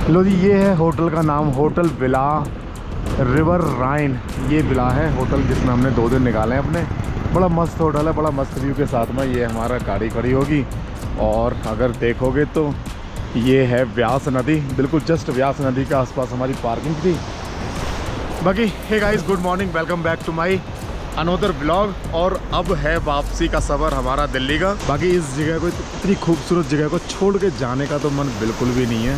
लो जी, ये है होटल का नाम, होटल विला रिवर राइन। ये विला है होटल जिसमें हमने 2 दिन निकाले हैं अपने। बड़ा मस्त होटल है, बड़ा मस्त व्यू के साथ में ये हमारा गाड़ी खड़ी होगी। और अगर देखोगे तो ये है व्यास नदी, बिल्कुल जस्ट व्यास नदी के आसपास हमारी पार्किंग थी। बाकी hey guys, good morning, welcome back to my another blog. और अब है वापसी का सफ़र हमारा दिल्ली का। बाकी इस जगह को, इतनी खूबसूरत जगह को छोड़ के जाने का तो मन बिल्कुल भी नहीं है,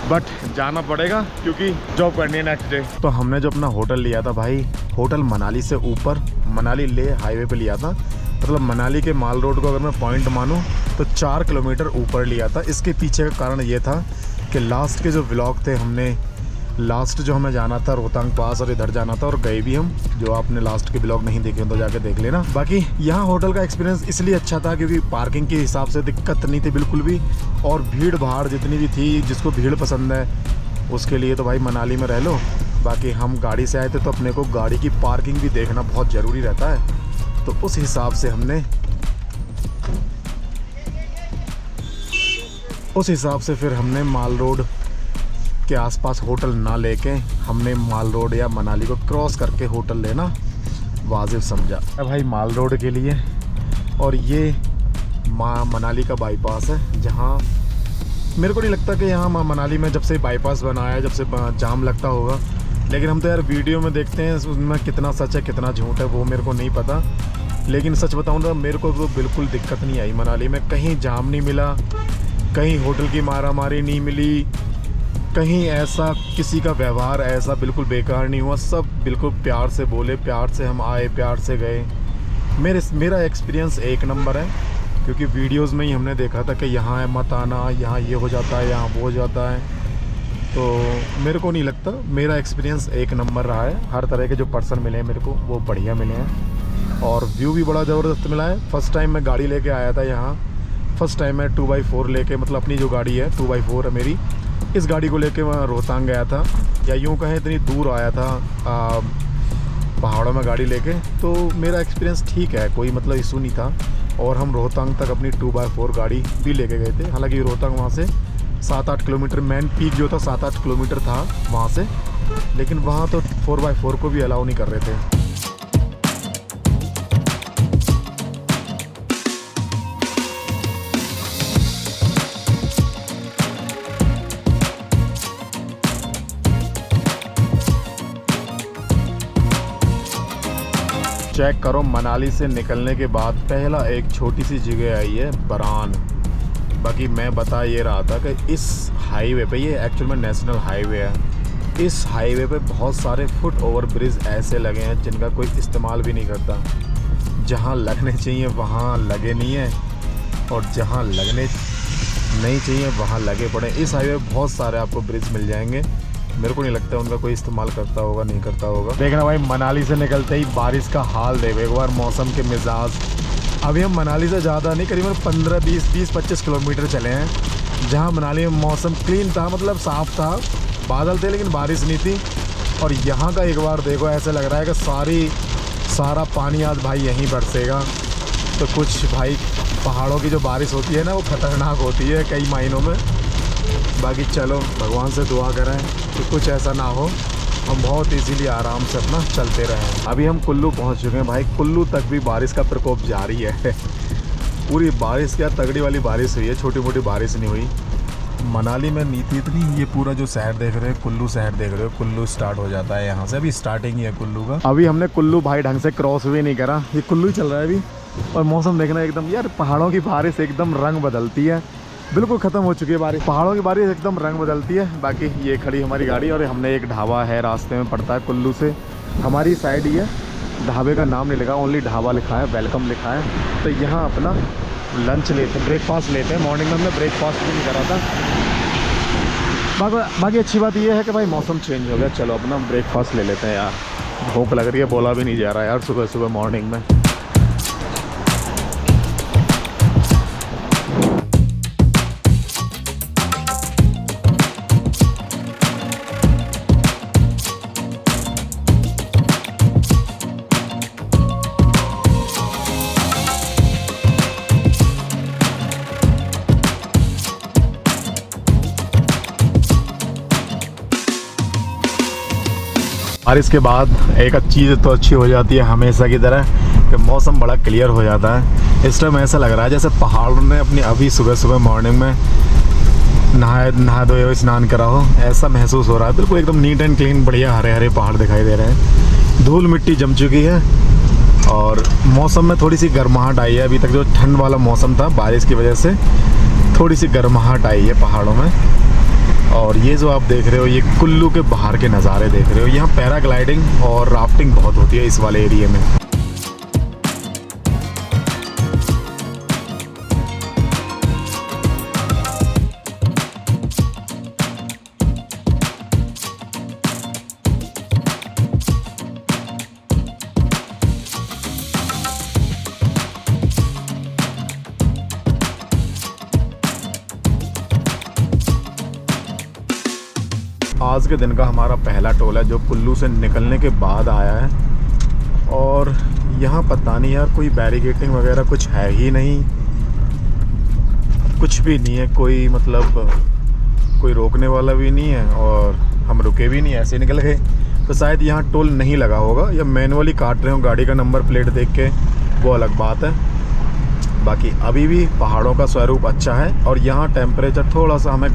बट जाना पड़ेगा क्योंकि जॉब करनी है नेक्स्ट डे। तो हमने जो अपना होटल लिया था भाई, होटल मनाली से ऊपर, मनाली ले हाईवे पे लिया था। मतलब मनाली के माल रोड को अगर मैं पॉइंट मानूं तो 4 किलोमीटर ऊपर लिया था। इसके पीछे का कारण ये था कि लास्ट के जो व्लॉग थे, हमने लास्ट जो हमें जाना था रोहतांग पास और इधर जाना था, और गए भी हम। जो आपने लास्ट के ब्लॉग नहीं देखे तो जाके देख लेना। बाकी यहाँ होटल का एक्सपीरियंस इसलिए अच्छा था क्योंकि पार्किंग के हिसाब से दिक्कत नहीं थी बिल्कुल भी, और भीड़ भाड़ जितनी भी थी, जिसको भीड़ पसंद है उसके लिए तो भाई मनाली में रह लो। बाकी हम गाड़ी से आए थे तो अपने को गाड़ी की पार्किंग भी देखना बहुत ज़रूरी रहता है, तो उस हिसाब से फिर हमने माल रोड के आसपास होटल ना लेके हमने माल रोड या मनाली को क्रॉस करके होटल लेना वाजिब समझा भाई माल रोड के लिए। और ये मनाली का बाईपास है, जहाँ मेरे को नहीं लगता कि यहाँ मनाली में जब से बाईपास बनाया है, जब से जाम लगता होगा। लेकिन हम तो यार वीडियो में देखते हैं, उसमें कितना सच है कितना झूठ है वो मेरे को नहीं पता। लेकिन सच बताऊँ तो मेरे को तो बिल्कुल दिक्कत नहीं आई मनाली में। कहीं जाम नहीं मिला, कहीं होटल की मारामारी नहीं मिली, कहीं ऐसा किसी का व्यवहार ऐसा बिल्कुल बेकार नहीं हुआ। सब बिल्कुल प्यार से बोले, प्यार से हम आए, प्यार से गए। मेरा एक्सपीरियंस एक नंबर है, क्योंकि वीडियोस में ही हमने देखा था कि यहाँ है मत आना, यहाँ ये हो जाता है, यहाँ वो हो जाता है। तो मेरे को नहीं लगता, मेरा एक्सपीरियंस एक नंबर रहा है। हर तरह के जो पर्सन मिले हैं मेरे को वो बढ़िया मिले हैं, और व्यू भी बड़ा ज़बरदस्त मिला है। फ़र्स्ट टाइम मैं गाड़ी लेके आया था यहाँ, फ़र्स्ट टाइम मैं 2x4 लेके, मतलब अपनी जो गाड़ी है 2x4 है मेरी, इस गाड़ी को लेके मैं रोहतांग गया था, या यूँ कहें इतनी दूर आया था पहाड़ों में गाड़ी लेके। तो मेरा एक्सपीरियंस ठीक है, कोई मतलब इशू नहीं था। और हम रोहतांग तक अपनी 2x4 गाड़ी भी लेके गए थे। हालांकि रोहतांग वहाँ से 7-8 किलोमीटर, मेन पीक जो था 7-8 किलोमीटर था वहाँ से, लेकिन वहाँ तो 4x4 को भी अलाउ नहीं कर रहे थे। चेक करो, मनाली से निकलने के बाद पहला एक छोटी सी जगह आई है बरान। बाकी मैं बता ये रहा था कि इस हाईवे पे, ये एक्चुअल में नेशनल हाईवे है, इस हाईवे पे बहुत सारे फुट ओवर ब्रिज ऐसे लगे हैं जिनका कोई इस्तेमाल भी नहीं करता। जहाँ लगने चाहिए वहाँ लगे नहीं हैं, और जहाँ लगने नहीं चाहिए वहाँ लगे पड़े। इस हाईवे पे बहुत सारे आपको ब्रिज मिल जाएंगे, मेरे को नहीं लगता उनका कोई इस्तेमाल करता होगा, नहीं करता होगा। देखना भाई, मनाली से निकलते ही बारिश का हाल देखो एक बार, मौसम के मिजाज। अभी हम मनाली से ज़्यादा नहीं, करीबन 15-20-25 किलोमीटर चले हैं, जहाँ मनाली में मौसम क्लीन था, मतलब साफ़ था, बादल थे लेकिन बारिश नहीं थी। और यहाँ का एक बार देखो, ऐसे लग रहा है कि सारा पानी आज भाई यहीं बरसेगा। तो कुछ भाई पहाड़ों की जो बारिश होती है ना, वो ख़तरनाक होती है कई मायनों में। बाकी चलो भगवान से दुआ करें कि कुछ ऐसा ना हो, हम बहुत इजीली आराम से अपना चलते रहें। अभी हम कुल्लू पहुंच चुके हैं भाई, कुल्लू तक भी बारिश का प्रकोप जारी है। पूरी बारिश, क्या तगड़ी वाली बारिश हुई है, छोटी मोटी बारिश नहीं हुई। मनाली में नहीं थी इतनी। ये पूरा जो शहर देख रहे हो, कुल्लू शहर देख रहे हो, कुल्लू स्टार्ट हो जाता है यहाँ से, अभी स्टार्टिंग ही है कुल्लू का। अभी हमने कुल्लू भाई ढंग से क्रॉस भी नहीं करा, ये कुल्लू ही चल रहा है अभी। और मौसम देखना एकदम, यार पहाड़ों की बारिश एकदम रंग बदलती है, बिल्कुल ख़त्म हो चुकी है बारिश, पहाड़ों की बारिश एकदम रंग बदलती है। बाकी ये खड़ी हमारी गाड़ी, और हमने एक ढाबा है रास्ते में पड़ता है कुल्लू से, हमारी साइड ही है। ढाबे का नाम नहीं लिखा, ओनली ढाबा लिखा है, वेलकम लिखा है। तो यहाँ अपना लंच लेते हैं, ब्रेकफास्ट लेते हैं। मॉर्निंग में हमने ब्रेकफास्ट भी नहीं करा था। बाकी अच्छी बात ये है कि भाई मौसम चेंज हो गया, चलो अपना ब्रेकफास्ट ले लेते हैं यार। भूख लग रही है, बोला भी नहीं जा रहा यार सुबह सुबह मॉर्निंग में। बारिश के बाद एक चीज़ तो अच्छी हो जाती है हमेशा की तरह कि मौसम बड़ा क्लियर हो जाता है। इस टाइम ऐसा लग रहा है जैसे पहाड़ों ने अपनी अभी सुबह सुबह मॉर्निंग में नहा धोए हो, स्नान करा हो, ऐसा महसूस हो रहा है। बिल्कुल एकदम नीट एंड क्लीन, बढ़िया हरे हरे पहाड़ दिखाई दे रहे हैं। धूल मिट्टी जम चुकी है और मौसम में थोड़ी सी गर्माहट आई है। अभी तक जो ठंड वाला मौसम था, बारिश की वजह से थोड़ी सी गर्माहट आई है पहाड़ों में। और ये जो आप देख रहे हो, ये कुल्लू के बाहर के नज़ारे देख रहे हो। यहाँ पैराग्लाइडिंग और राफ्टिंग बहुत होती है इस वाले एरिया में। आज के दिन का हमारा पहला टोल है जो कुल्लू से निकलने के बाद आया है। और यहाँ पता नहीं यार, कोई बैरिकेटिंग वगैरह कुछ है ही नहीं, कुछ भी नहीं है। कोई मतलब कोई रोकने वाला भी नहीं है और हम रुके भी नहीं, ऐसे निकल गए। तो शायद यहाँ टोल नहीं लगा होगा या मैनुअली काट रहे हो गाड़ी का नंबर प्लेट देख के, वो अलग बात है। बाकी अभी भी पहाड़ों का स्वरूप अच्छा है और यहाँ टेम्परेचर थोड़ा सा हमें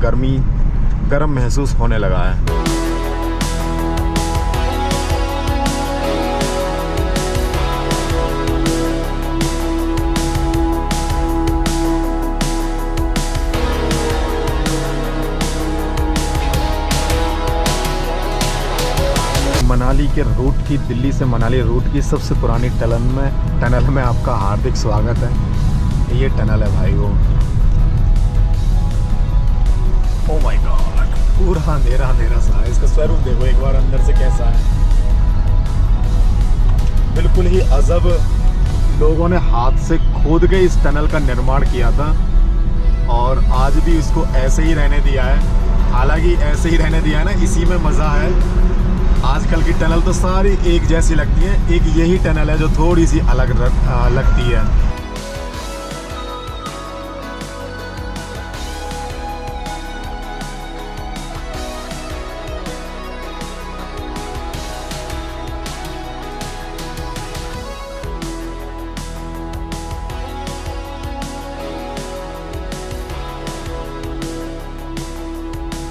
गर्म महसूस होने लगा है। मनाली के रूट की, दिल्ली से मनाली रूट की सबसे पुरानी टनल में आपका हार्दिक स्वागत है। ये टनल है भाई वो। ओह माय गॉड, पूरा अंधेरा अंधेरा सा है। इसका स्वरूप देखो एक बार अंदर से कैसा है। बिल्कुल ही अजब। लोगों ने हाथ से खोद के इस टनल का निर्माण किया था और आज भी इसको ऐसे ही रहने दिया है। हालांकि ऐसे ही रहने दिया है ना, इसी में मज़ा है। आजकल की टनल तो सारी एक जैसी लगती है, एक यही टनल है जो थोड़ी सी अलग लगती है।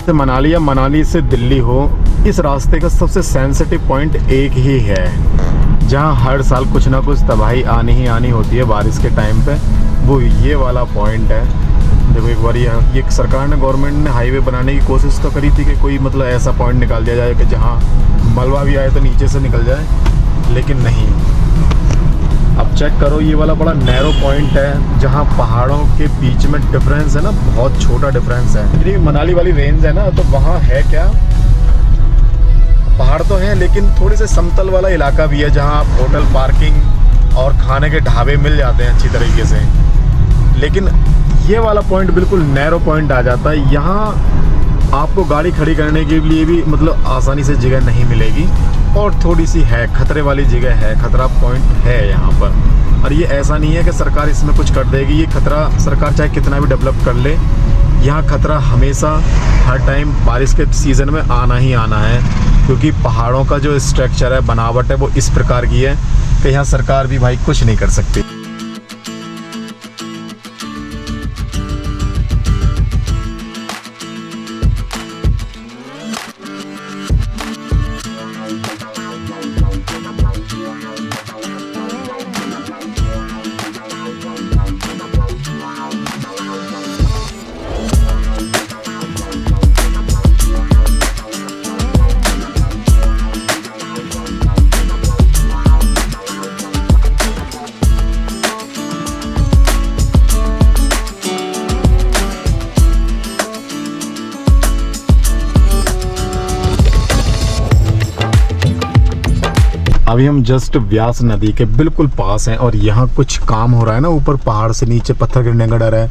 मनाली या मनाली से दिल्ली हो, इस रास्ते का सबसे सेंसिटिव पॉइंट एक ही है जहां हर साल कुछ ना कुछ तबाही आनी ही आनी होती है बारिश के टाइम पे। वो ये वाला पॉइंट है। देखो एक बार ये सरकार ने, गवर्नमेंट ने हाईवे बनाने की कोशिश तो करी थी कि कोई मतलब ऐसा पॉइंट निकाल दिया जाए कि जहां मलबा भी आए तो नीचे से निकल जाए, लेकिन नहीं। अब चेक करो, ये वाला बड़ा नैरो पॉइंट है जहाँ पहाड़ों के बीच में डिफरेंस है ना, बहुत छोटा डिफरेंस है। ये मनाली वाली रेंज है ना, तो वहाँ है क्या, पहाड़ तो हैं लेकिन थोड़ी से समतल वाला इलाका भी है जहाँ आप होटल, पार्किंग और खाने के ढाबे मिल जाते हैं अच्छी तरीके से। लेकिन ये वाला पॉइंट बिल्कुल नैरो पॉइंट आ जाता है। यहाँ आपको गाड़ी खड़ी करने के लिए भी मतलब आसानी से जगह नहीं मिलेगी और थोड़ी सी है खतरे वाली जगह है, खतरा पॉइंट है यहाँ पर। और ये ऐसा नहीं है कि सरकार इसमें कुछ कर देगी। ये खतरा सरकार चाहे कितना भी डेवलप कर ले, यहाँ खतरा हमेशा हर टाइम बारिश के सीज़न में आना ही आना है, क्योंकि पहाड़ों का जो स्ट्रक्चर है, बनावट है, वो इस प्रकार की है कि यहाँ सरकार भी भाई कुछ नहीं कर सकती। अभी हम जस्ट व्यास नदी के बिल्कुल पास हैं और यहाँ कुछ काम हो रहा है ना, ऊपर पहाड़ से नीचे पत्थर गिरने का डर है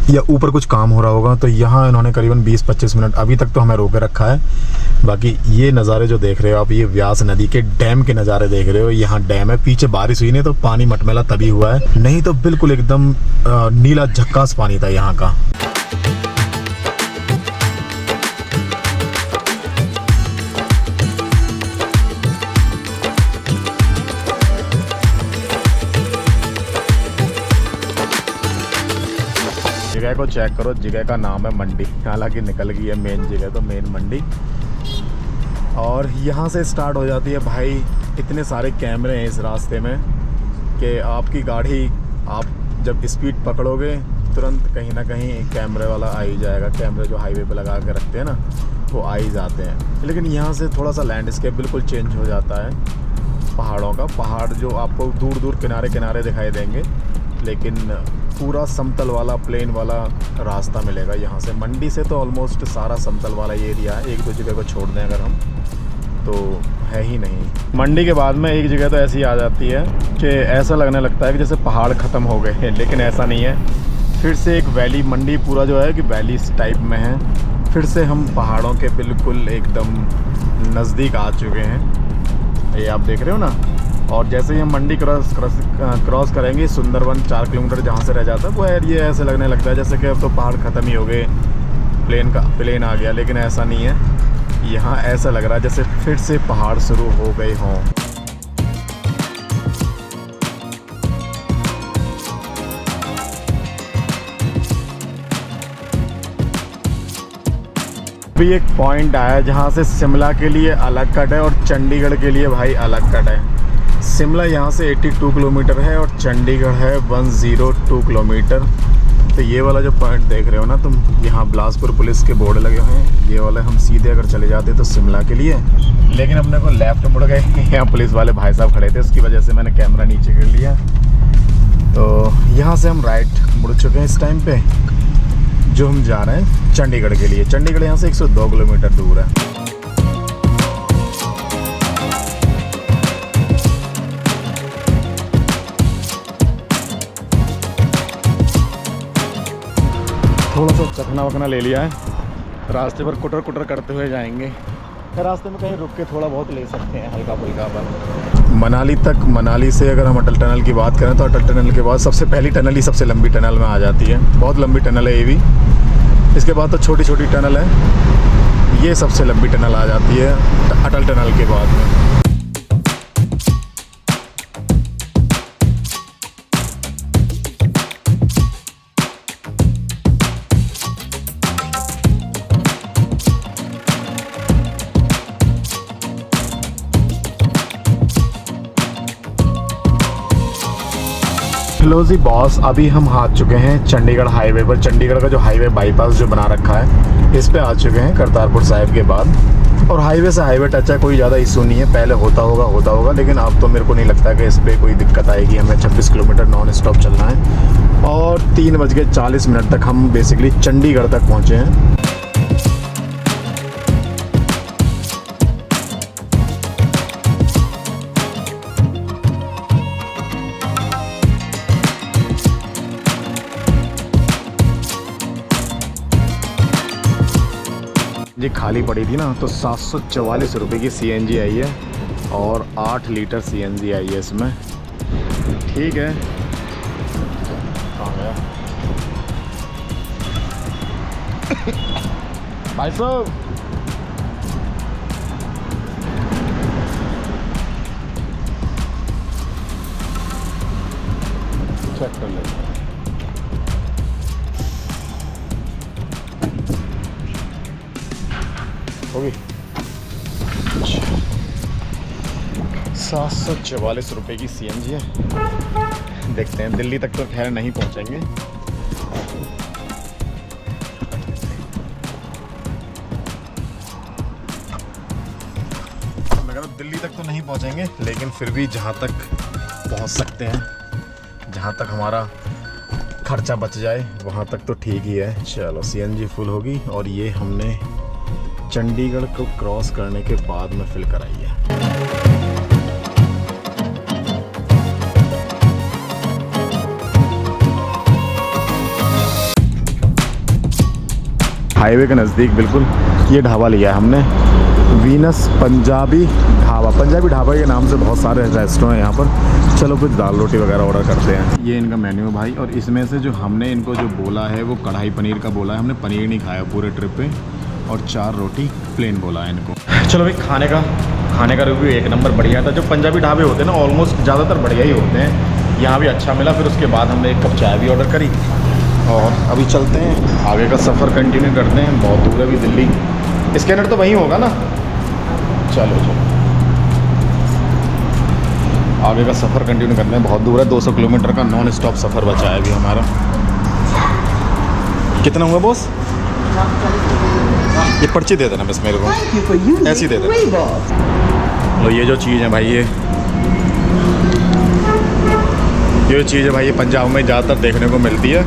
या ऊपर कुछ काम हो रहा होगा। तो यहाँ इन्होंने करीबन 20-25 मिनट अभी तक तो हमें रोके रखा है। बाकी ये नज़ारे जो देख रहे हो आप, ये व्यास नदी के डैम के नज़ारे देख रहे हो। यहाँ डैम है, पीछे बारिश हुई नहीं तो पानी मटमैला तभी हुआ है, नहीं तो बिल्कुल एकदम नीला झक्कास पानी था यहाँ का। जगह को चेक करो, जगह का नाम है मंडी। हालांकि निकल गई है मेन जगह, तो मेन मंडी। और यहाँ से स्टार्ट हो जाती है भाई। इतने सारे कैमरे हैं इस रास्ते में कि आपकी गाड़ी आप जब स्पीड पकड़ोगे तुरंत कहीं ना कहीं कैमरे वाला आ ही जाएगा। कैमरे जो हाईवे पे लगा के रखते हैं ना, वो आ ही जाते हैं। लेकिन यहाँ से थोड़ा सा लैंडस्केप बिल्कुल चेंज हो जाता है पहाड़ों का। पहाड़ जो आपको दूर दूर किनारे किनारे दिखाई देंगे, लेकिन पूरा समतल वाला प्लेन वाला रास्ता मिलेगा यहाँ से। मंडी से तो ऑलमोस्ट सारा समतल वाला ये एरिया है, एक दो जगह को छोड़ दें अगर हम तो है ही नहीं। मंडी के बाद में एक जगह तो ऐसी आ जाती है कि ऐसा लगने लगता है कि जैसे पहाड़ ख़त्म हो गए हैं, लेकिन ऐसा नहीं है। फिर से एक वैली, मंडी पूरा जो है कि वैली टाइप में है। फिर से हम पहाड़ों के बिल्कुल एकदम नज़दीक आ चुके हैं, ये आप देख रहे हो ना। और जैसे ही हम मंडी क्रॉस करेंगे, सुंदरवन 4 किलोमीटर जहाँ से रह जाता है वो एरिया ऐसे लगने लगता है जैसे कि अब तो पहाड़ ख़त्म ही हो गए, प्लेन आ गया। लेकिन ऐसा नहीं है, यहाँ ऐसा लग रहा है जैसे फिर से पहाड़ शुरू हो गए हों। अभी एक पॉइंट आया जहाँ से शिमला के लिए अलग कट है और चंडीगढ़ के लिए भाई अलग कट है। शिमला यहाँ से 82 किलोमीटर है और चंडीगढ़ है 102 किलोमीटर। तो ये वाला जो पॉइंट देख रहे हो ना तुम, यहाँ बिलासपुर पुलिस के बोर्ड लगे हुए हैं। ये वाला हम सीधे अगर चले जाते तो शिमला के लिए, लेकिन अपने को लेफ्ट मुड़ गए। यहाँ पुलिस वाले भाई साहब खड़े थे, उसकी वजह से मैंने कैमरा नीचे कर लिया। तो यहाँ से हम राइट मुड़ चुके हैं इस टाइम पे, जो हम जा रहे हैं चंडीगढ़ के लिए। चंडीगढ़ यहाँ से 102 किलोमीटर दूर है। थोड़ा सा चखना वखना ले लिया है, रास्ते पर कुटर कुटर करते हुए जाएंगे। रास्ते में कहीं रुक के थोड़ा बहुत ले सकते हैं हल्का फुल्का पर। मनाली तक, मनाली से अगर हम अटल टनल की बात करें तो अटल टनल के बाद सबसे पहली टनल ही सबसे लंबी टनल में आ जाती है। बहुत लंबी टनल है ये भी। इसके बाद तो छोटी छोटी टनल है, ये सबसे लंबी टनल आ जाती है अटल टनल के बाद में। लो जी बॉस, अभी हम आ चुके हैं चंडीगढ़ हाईवे पर। चंडीगढ़ का जो हाईवे बाईपास जो बना रखा है, इस पे आ चुके हैं करतारपुर साहिब के बाद। और हाईवे से हाईवे टच है, कोई ज़्यादा इशू नहीं है। पहले होता होगा, लेकिन अब तो मेरे को नहीं लगता कि इस पर कोई दिक्कत आएगी। हमें 26 किलोमीटर नॉन स्टॉप चलना है और 3:40 तक हम बेसिकली चंडीगढ़ तक पहुँचे हैं। ये खाली पड़ी थी ना, तो 744 रुपये की CNG आई है और 8 लीटर CNG आई है इसमें। ठीक है, कहाँ गया भाई साहब? चेक कर लेते हैं। होगी 744 रुपये की CNG है। देखते हैं, दिल्ली तक तो खैर नहीं पहुंचेंगे। मगर दिल्ली तक तो नहीं पहुंचेंगे, लेकिन फिर भी जहां तक पहुंच सकते हैं, जहां तक हमारा खर्चा बच जाए वहां तक तो ठीक ही है। चलो CNG फुल होगी और ये हमने चंडीगढ़ को क्रॉस करने के बाद में फिल कराई है। हाईवे के नज़दीक बिल्कुल ये ढाबा लिया है हमने, वीनस पंजाबी ढाबा। पंजाबी ढाबा के नाम से बहुत सारे रेस्टोरेंट हैं यहाँ पर। चलो कुछ दाल रोटी वगैरह ऑर्डर करते हैं। ये इनका मेन्यू है भाई, और इसमें से जो हमने इनको जो बोला है वो कढ़ाई पनीर का बोला है। हमने पनीर नहीं खाया पूरे ट्रिप पे, और 4 रोटी प्लेन बोला है इनको। चलो भाई, खाने का रिव्यू एक नंबर बढ़िया था। जो पंजाबी ढाबे होते हैं ना, ऑलमोस्ट ज़्यादातर बढ़िया ही होते हैं। यहाँ भी अच्छा मिला। फिर उसके बाद हमने एक कप चाय भी ऑर्डर करी और अभी चलते हैं, आगे का सफ़र कंटिन्यू करते हैं। बहुत दूर है अभी दिल्ली। स्कैनर तो वहीं होगा ना? चलो चलो, आगे का सफ़र कंटिन्यू करते हैं। बहुत दूर है, 200 किलोमीटर का नॉन स्टॉप सफ़र बचा है अभी हमारा। कितना हुआ बॉस? ये पर्ची दे देना बस मेरे को, ऐसी दे देना। तो ये जो चीज़ है भाई, ये चीज़ है भाई, ये पंजाब में ज़्यादातर देखने को मिलती है।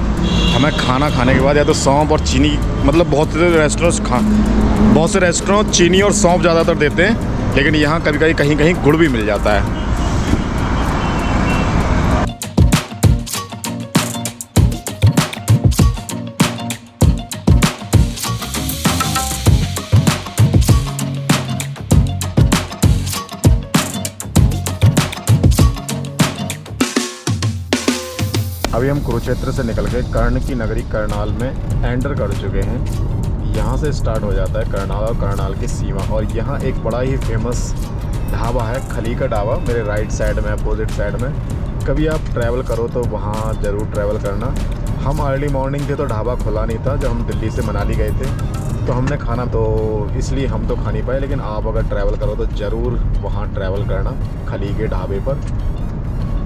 हमें खाना खाने के बाद या तो सौंफ और चीनी, मतलब बहुत से रेस्टोरेंट चीनी और सौंफ ज़्यादातर देते हैं, लेकिन यहाँ कभी कभी कहीं कहीं गुड़ भी मिल जाता है। अभी हम कुरुक्षेत्र से निकल के कर्ण की नगरी करनाल में एंटर कर चुके हैं। यहाँ से स्टार्ट हो जाता है करनाल और करनाल की सीमा। और यहाँ एक बड़ा ही फेमस ढाबा है, खली का ढाबा, मेरे राइट साइड में, अपोजिट साइड में। कभी आप ट्रैवल करो तो वहाँ ज़रूर ट्रैवल करना। हम अर्ली मॉर्निंग थे तो ढाबा खुला नहीं था, जब हम दिल्ली से मनाली गए थे तो हमने खाना, तो इसलिए हम तो खा नहीं पाए। लेकिन आप अगर ट्रैवल करो तो ज़रूर वहाँ ट्रैवल करना, खली के ढाबे पर।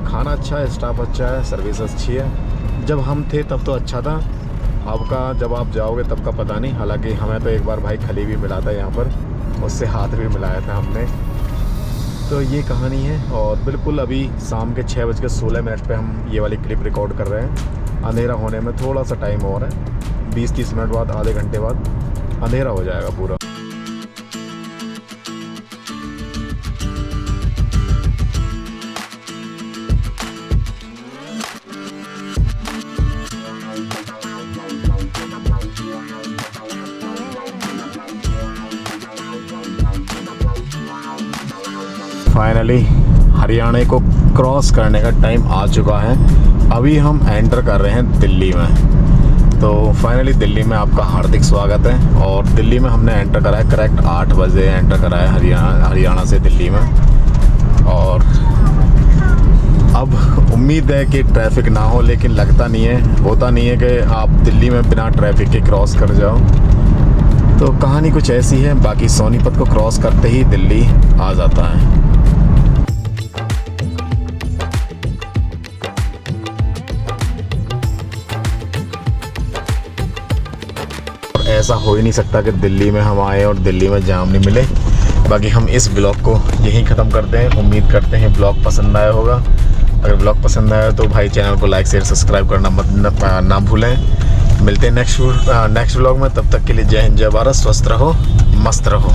खाना अच्छा है, स्टाफ अच्छा है, सर्विस अच्छी है। जब हम थे तब तो अच्छा था, आपका जब आप जाओगे तब का पता नहीं। हालांकि हमें तो एक बार भाई खली भी मिला था यहाँ पर, उससे हाथ भी मिलाया था हमने। तो ये कहानी है। और बिल्कुल अभी शाम के 6:16 पे हम ये वाली क्लिप रिकॉर्ड कर रहे हैं। अंधेरा होने में थोड़ा सा टाइम और है, 20-30 मिनट बाद, आधे घंटे बाद अंधेरा हो जाएगा पूरा। फाइनली हरियाणा को क्रॉस करने का टाइम आ चुका है। अभी हम एंटर कर रहे हैं दिल्ली में। तो फाइनली दिल्ली में आपका हार्दिक स्वागत है। और दिल्ली में हमने एंटर करा है करेक्ट 8 बजे एंटर करा है हरियाणा से दिल्ली में। और अब उम्मीद है कि ट्रैफिक ना हो, लेकिन लगता नहीं है, होता नहीं है कि आप दिल्ली में बिना ट्रैफिक के क्रॉस कर जाओ। तो कहानी कुछ ऐसी है। बाकी सोनीपत को क्रॉस करते ही दिल्ली आ जाता है। ऐसा हो ही नहीं सकता कि दिल्ली में हम आए और दिल्ली में जाम नहीं मिले। बाकी हम इस ब्लॉग को यहीं ख़त्म करते हैं। उम्मीद करते हैं ब्लॉग पसंद आया होगा। अगर ब्लॉग पसंद आया तो भाई चैनल को लाइक शेयर सब्सक्राइब करना ना भूलें। मिलते हैं नेक्स्ट ब्लॉग में। तब तक के लिए जय हिंद, जय भारत, स्वस्थ रहो, मस्त रहो।